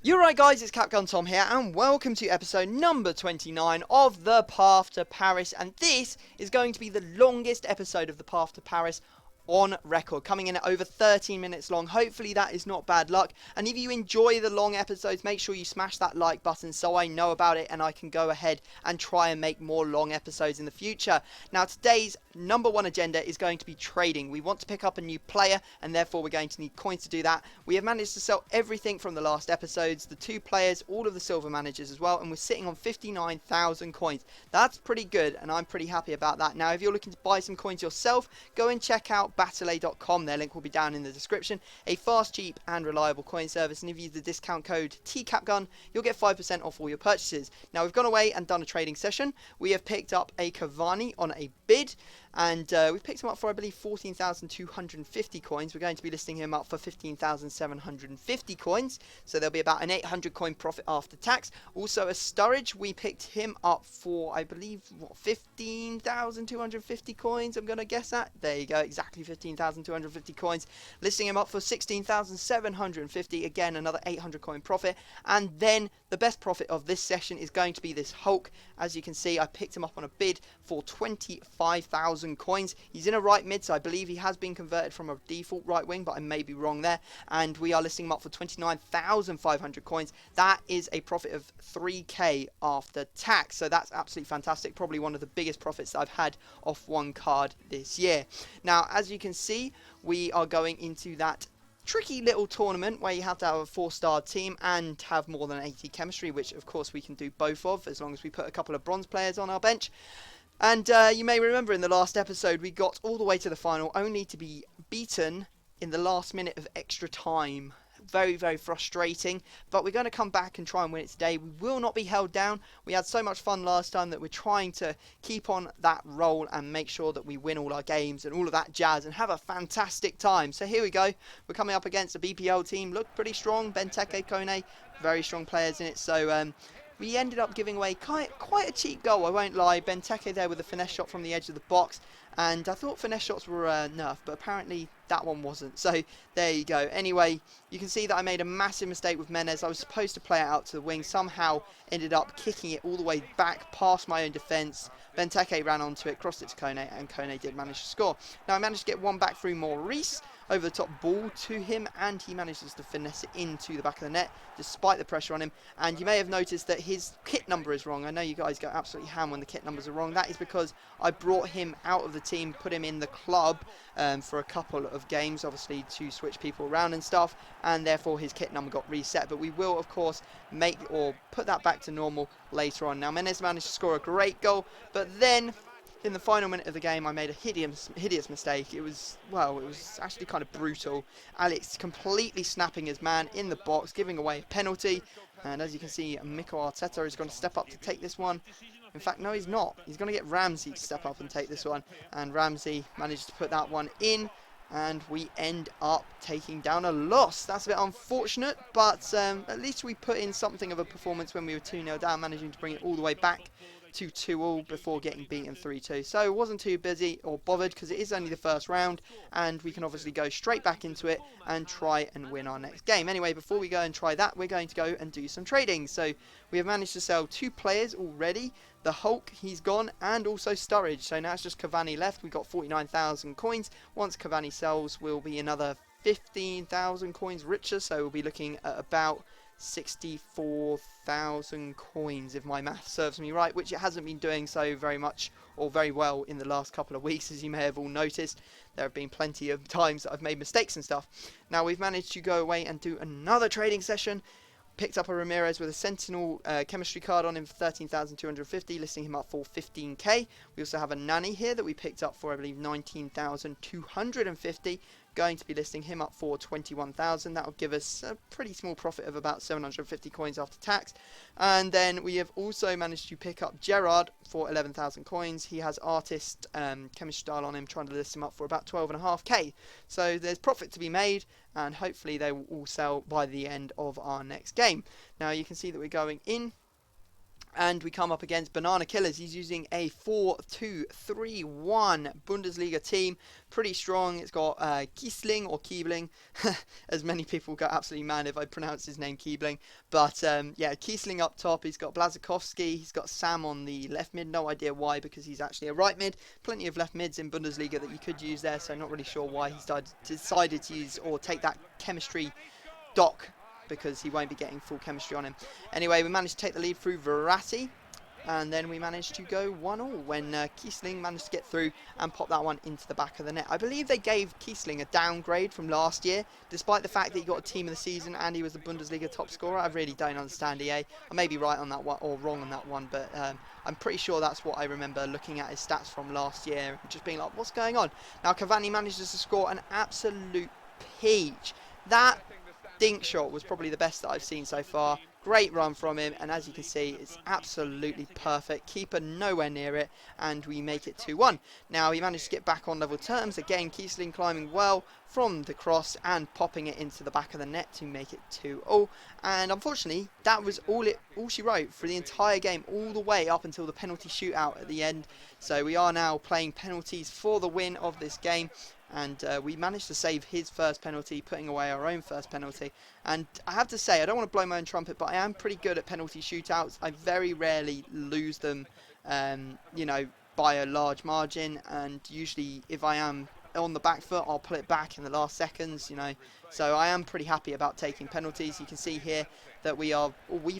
You're right, guys, it's Capgun Tom here, and welcome to episode number 29 of The Path to Paris. And this is going to be the longest episode of The Path to Paris on record, coming in at over 13 minutes long. Hopefully that is not bad luck, and if you enjoy the long episodes, make sure you smash that like button so I know about it and I can go ahead and try and make more long episodes in the future. Now, today's number one agenda is going to be trading. We want to pick up a new player, and therefore we're going to need coins to do that. We have managed to sell everything from the last episodes, the 2 players, all of the silver managers as well, and we're sitting on 59,000 coins. That's pretty good, and I'm pretty happy about that. Now, if you're looking to buy some coins yourself, go and check out battle.com. Their link will be down in the description. A fast, cheap and reliable coin service, and if you use the discount code TCAPGUN, you'll get 5% off all your purchases. Now, we've gone away and done a trading session. We have picked up a Cavani on a bid, and we've picked him up for, I believe, 14,250 coins. We're going to be listing him up for 15,750 coins, so there'll be about an 800 coin profit after tax. Also, a Sturridge, we picked him up for, I believe, what, 15,250 coins, I'm going to guess at. There you go, exactly 15,250 coins. Listing him up for 16,750, again, another 800 coin profit. And then the best profit of this session is going to be this Hulk. As you can see, I picked him up on a bid for 25,000 coins. He's in a right mid, so I believe he has been converted from a default right wing, but I may be wrong there. And we are listing him up for 29,500 coins. That is a profit of 3k after tax, so that's absolutely fantastic. Probably one of the biggest profits that I've had off one card this year. Now, as you can see, we are going into that tricky little tournament where you have to have a 4-star team and have more than 80 chemistry, which of course we can do both of, as long as we put a couple of bronze players on our bench. And you may remember in the last episode we got all the way to the final, only to be beaten in the last minute of extra time. Very, very frustrating, but we're going to come back and try and win it today. We will not be held down. We had so much fun last time that we're trying to keep on that roll and make sure that we win all our games and all of that jazz and have a fantastic time. So here we go. We're coming up against a BPL team. Look pretty strong. Benteke, Kone, very strong players in it. So we ended up giving away quite a cheap goal, I won't lie. Benteke there with a finesse shot from the edge of the box. And I thought finesse shots were nerfed, but apparently that one wasn't. So there you go. Anyway, you can see that I made a massive mistake with Menez. I was supposed to play it out to the wing. Somehow ended up kicking it all the way back past my own defence. Benteke ran onto it, crossed it to Kone, and Kone did manage to score. Now I managed to get one back through Maurice. Over the top ball to him, and he manages to finesse it into the back of the net despite the pressure on him. And you may have noticed that his kit number is wrong. I know you guys go absolutely ham when the kit numbers are wrong. That is because I brought him out of the team, put him in the club for a couple of games, obviously to switch people around and stuff, and therefore his kit number got reset. But we will of course make or put that back to normal later on. Now Menez managed to score a great goal, but then in the final minute of the game, I made a hideous mistake. It was actually kind of brutal. Alex completely snapping his man in the box, giving away a penalty. And as you can see, Mikel Arteta is going to step up to take this one. In fact, no, he's not. He's going to get Ramsey to step up and take this one. And Ramsey managed to put that one in. And we end up taking down a loss. That's a bit unfortunate, but at least we put in something of a performance when we were 2-0 down, managing to bring it all the way back to 2-2 before getting beaten 3-2. So it wasn't too busy or bothered because it is only the first round, and we can obviously go straight back into it and try and win our next game. Anyway, before we go and try that, we're going to go and do some trading. So we have managed to sell 2 players already. The Hulk, he's gone, and also Sturridge. So now it's just Cavani left. We got 49,000 coins. Once Cavani sells, we'll be another 15,000 coins richer. So we'll be looking at about 64,000 coins if my math serves me right, which it hasn't been doing so very much or very well in the last couple of weeks, as you may have all noticed. There have been plenty of times that I've made mistakes and stuff. Now we've managed to go away and do another trading session. Picked up a Ramirez with a Sentinel chemistry card on him for 13,250, listing him up for 15k. We also have a Nani here that we picked up for, I believe, 19,250. Going to be listing him up for 21,000. That will give us a pretty small profit of about 750 coins after tax. And then we have also managed to pick up Gerard for 11,000 coins. He has artist chemistry style on him, trying to list him up for about 12.5k. So there's profit to be made, and hopefully they will all sell by the end of our next game. Now you can see that we're going in And we come up against Banana Killers. He's using a 4-2-3-1 Bundesliga team. Pretty strong. It's got Kiesling or Kiebling, as many people go absolutely mad if I pronounce his name Kiebling. But yeah, Kiesling up top. He's got Blazikowski. He's got Sam on the left mid. No idea why, because he's actually a right mid. Plenty of left mids in Bundesliga that you could use there, so not really sure why he's decided to use or take that chemistry dock, because he won't be getting full chemistry on him. Anyway, we managed to take the lead through Verratti, and then we managed to go 1-1 when Kiesling managed to get through and pop that one into the back of the net. I believe they gave Kiesling a downgrade from last year, despite the fact that he got a team of the season and he was the Bundesliga top scorer. I really don't understand EA. I may be right on that one or wrong on that one, but I'm pretty sure that's what I remember looking at his stats from last year, just being like, what's going on? Now Cavani manages to score an absolute peach. That dink shot was probably the best that I've seen so far. Great run from him, and as you can see, it's absolutely perfect. Keeper nowhere near it, and we make it 2-1. Now he managed to get back on level terms again. Kiesling climbing well from the cross and popping it into the back of the net to make it 2-0. And unfortunately, that was all she wrote for the entire game, all the way up until the penalty shootout at the end. So we are now playing penalties for the win of this game. And we managed to save his first penalty, putting away our own first penalty. And I have to say, I don't want to blow my own trumpet, but I am pretty good at penalty shootouts. I very rarely lose them, you know, by a large margin. And usually, if I am on the back foot, I'll pull it back in the last seconds, you know. So I am pretty happy about taking penalties. You can see here that we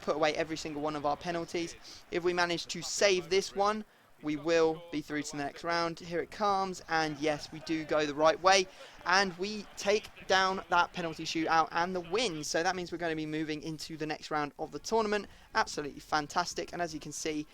put away every single one of our penalties. If we manage to save this one, we will be through to the next round. Here it comes, and yes, we do go the right way, and we take down that penalty shootout and the win. So that means we're going to be moving into the next round of the tournament. Absolutely fantastic. And as you can see,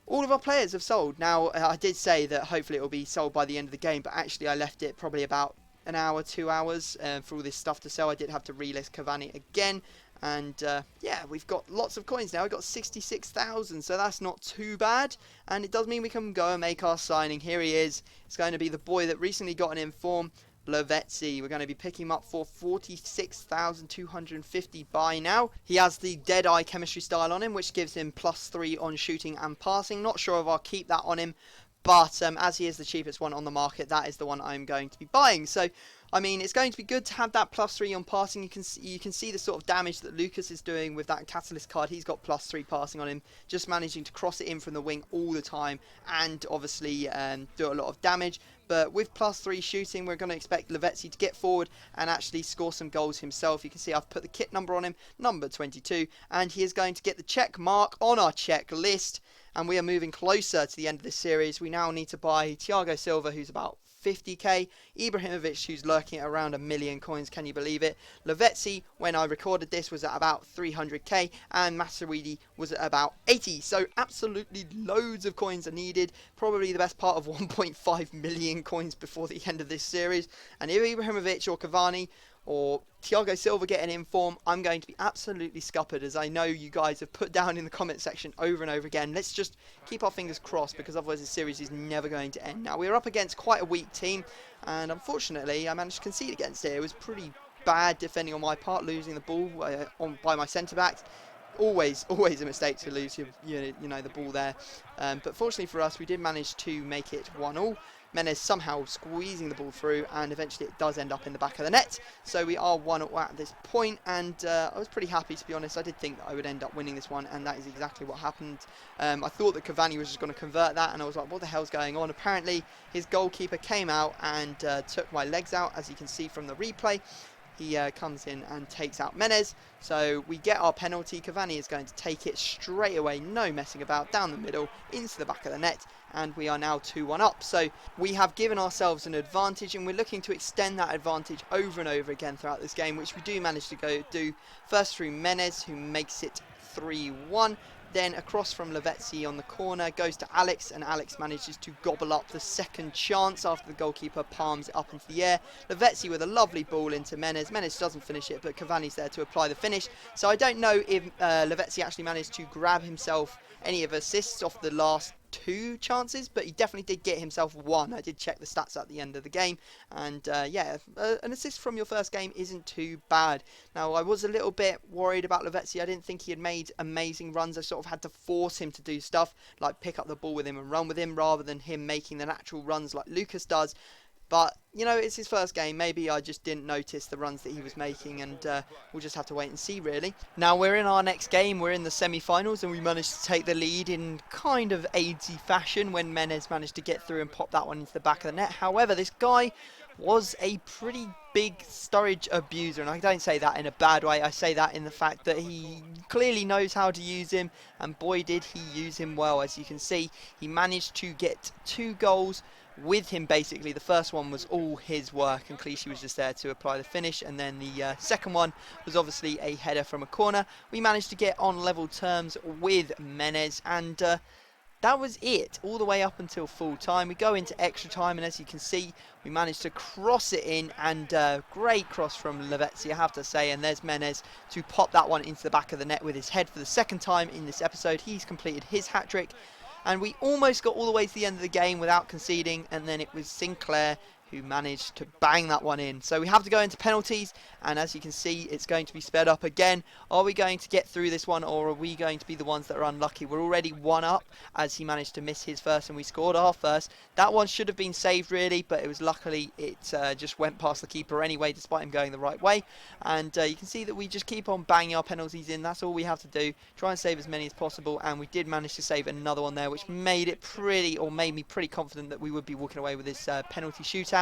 all of our players have sold. Now, I did say that hopefully it will be sold by the end of the game, but actually I left it probably about an hour, 2 hours for all this stuff to sell. I did have to relist Cavani again. And yeah, we've got lots of coins now. We've got 66,000, so that's not too bad. And it does mean we can go and make our signing. Here he is. It's going to be the boy that recently got an inform, Lavezzi. We're going to be picking him up for 46,250 buy now. He has the Deadeye chemistry style on him, which gives him +3 on shooting and passing. Not sure if I'll keep that on him, but as he is the cheapest one on the market, that is the one I'm going to be buying. So I mean, it's going to be good to have that +3 on passing. You can see the sort of damage that Lucas is doing with that catalyst card. He's got +3 passing on him, just managing to cross it in from the wing all the time, and obviously do a lot of damage. But with +3 shooting, we're going to expect Lavezzi to get forward and actually score some goals himself. You can see I've put the kit number on him, number 22, and he is going to get the check mark on our checklist. And we are moving closer to the end of this series. We now need to buy Thiago Silva, who's about 50k, Ibrahimovic, who's lurking at around 1 million coins, can you believe it? Lavezzi, when I recorded this, was at about 300k, and Matuidi was at about 80, so absolutely loads of coins are needed, probably the best part of 1.5 million coins before the end of this series. And if Ibrahimovic or Cavani or Thiago Silva get an inform, I'm going to be absolutely scuppered, as I know you guys have put down in the comment section over and over again. Let's just keep our fingers crossed, because otherwise this series is never going to end. Now, we're up against quite a weak team, and unfortunately I managed to concede against it. It was pretty bad defending on my part, losing the ball by my centre-backs. Always a mistake to lose you know the ball there. But fortunately for us, we did manage to make it 1-1. Menez somehow squeezing the ball through, and eventually it does end up in the back of the net. So we are 1-0 at this point, and I was pretty happy, to be honest. I did think that I would end up winning this one, and that is exactly what happened. I thought that Cavani was just going to convert that, and I was like, what the hell's going on? Apparently his goalkeeper came out and took my legs out, as you can see from the replay. He comes in and takes out Menez. So we get our penalty. Cavani is going to take it straight away, no messing about, down the middle, into the back of the net. And we are now 2-1 up. So we have given ourselves an advantage, and we're looking to extend that advantage over and over again throughout this game, which we do manage to do. First through Menez, who makes it 3-1. Then across from Lavezzi on the corner, goes to Alex, and Alex manages to gobble up the second chance after the goalkeeper palms it up into the air. Lavezzi with a lovely ball into Menez. Menez doesn't finish it, but Cavani's there to apply the finish. So I don't know if Lavezzi actually managed to grab himself any of assists off the last 2 chances, but he definitely did get himself 1. I did check the stats at the end of the game, and yeah, an assist from your first game isn't too bad. Now, I was a little bit worried about Lavezzi. I didn't think he had made amazing runs. I sort of had to force him to do stuff, like pick up the ball with him and run with him, rather than him making the natural runs like Lucas does. But, you know, it's his first game. Maybe I just didn't notice the runs that he was making, and we'll just have to wait and see, really. Now, we're in our next game. We're in the semi-finals, and we managed to take the lead in kind of aidsy fashion when Menez managed to get through and pop that one into the back of the net. However, this guy was a pretty big Sturridge abuser, and I don't say that in a bad way. I say that in the fact that he clearly knows how to use him, and boy did he use him well. As you can see, he managed to get 2 goals with him. Basically, the first one was all his work, and Clichy was just there to apply the finish, and then the second one was obviously a header from a corner. We managed to get on level terms with Menez, and that was it, all the way up until full time. We go into extra time, and as you can see, we managed to cross it in, and great cross from Lavezzi, I have to say, and there's Menez to pop that one into the back of the net with his head for the second time in this episode. He's completed his hat-trick, and we almost got all the way to the end of the game without conceding, and then it was Sinclair who managed to bang that one in. So we have to go into penalties, and as you can see, it's going to be sped up again. Are we going to get through this one, or are we going to be the ones that are unlucky? We're already 1 up, as he managed to miss his first, and we scored our first. That one should have been saved, really, but it was luckily it just went past the keeper anyway, despite him going the right way. And you can see that we just keep on banging our penalties in. That's all we have to do. Try and save as many as possible, and we did manage to save another one there, which made it made me pretty confident that we would be walking away with this penalty shootout.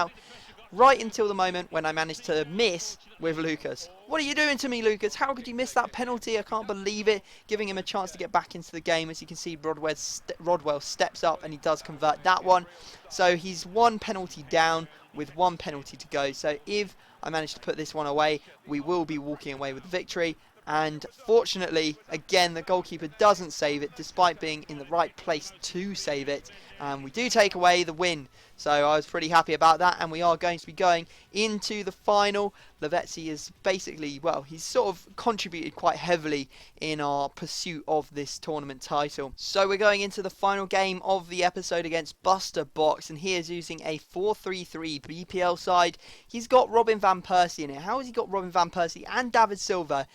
Right until the moment when I managed to miss with Lucas. What are you doing to me, Lucas? How could you miss that penalty? I can't believe it. Giving him a chance to get back into the game. As you can see, Rodwell steps up and he does convert that one. So he's 1 penalty down with 1 penalty to go. So if I manage to put this one away, we will be walking away with the victory. And fortunately, again, the goalkeeper doesn't save it, despite being in the right place to save it. And we do take away the win. So I was pretty happy about that, and we are going to be going into the final. Lavezzi is basically, well, he's sort of contributed quite heavily in our pursuit of this tournament title. So we're going into the final game of the episode against Buster Box, and he is using a 4-3-3 BPL side. He's got Robin van Persie in it. How has he got Robin van Persie and David Silva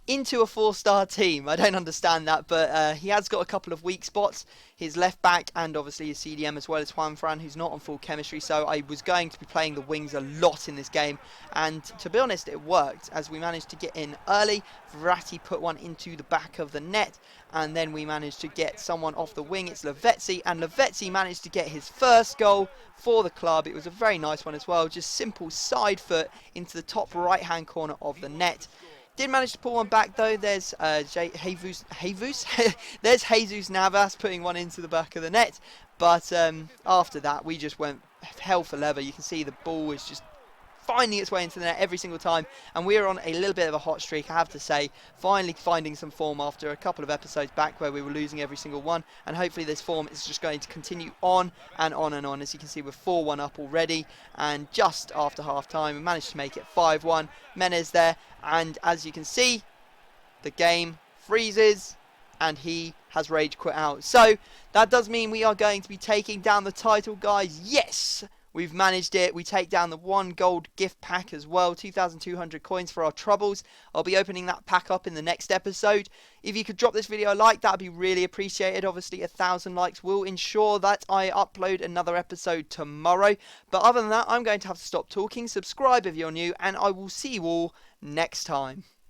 into a 4-star team? I don't understand that, but he has got a couple of weak spots. His left back and obviously his CDM, as well as Juan Fran, who's not on full chemistry. So I was going to be playing the wings a lot in this game, and to be honest, it worked, as we managed to get in early. Verratti put one into the back of the net, and then we managed to get someone off the wing. It's Lavezzi, and Lavezzi managed to get his first goal for the club. It was a very nice one as well, just simple side foot into the top right hand corner of the net. Did manage to pull one back though. There's Jesus there's Jesus Navas putting one into the back of the net. But after that, we just went hell for leather. You can see the ball is just finding its way into the net every single time, and we're on a little bit of a hot streak, I have to say. Finally finding some form after a couple of episodes back where we were losing every single one, and hopefully this form is just going to continue on and on and on. As you can see, we're 4-1 up already, and just after half time we managed to make it 5-1. Menez there, and as you can see, the game freezes and he has rage quit out. So that does mean we are going to be taking down the title, guys. Yes! We've managed it. We take down the 1 gold gift pack as well. 2,200 coins for our troubles. I'll be opening that pack up in the next episode. If you could drop this video a like, that would be really appreciated. Obviously, 1,000 likes will ensure that I upload another episode tomorrow. But other than that, I'm going to have to stop talking. Subscribe if you're new, and I will see you all next time.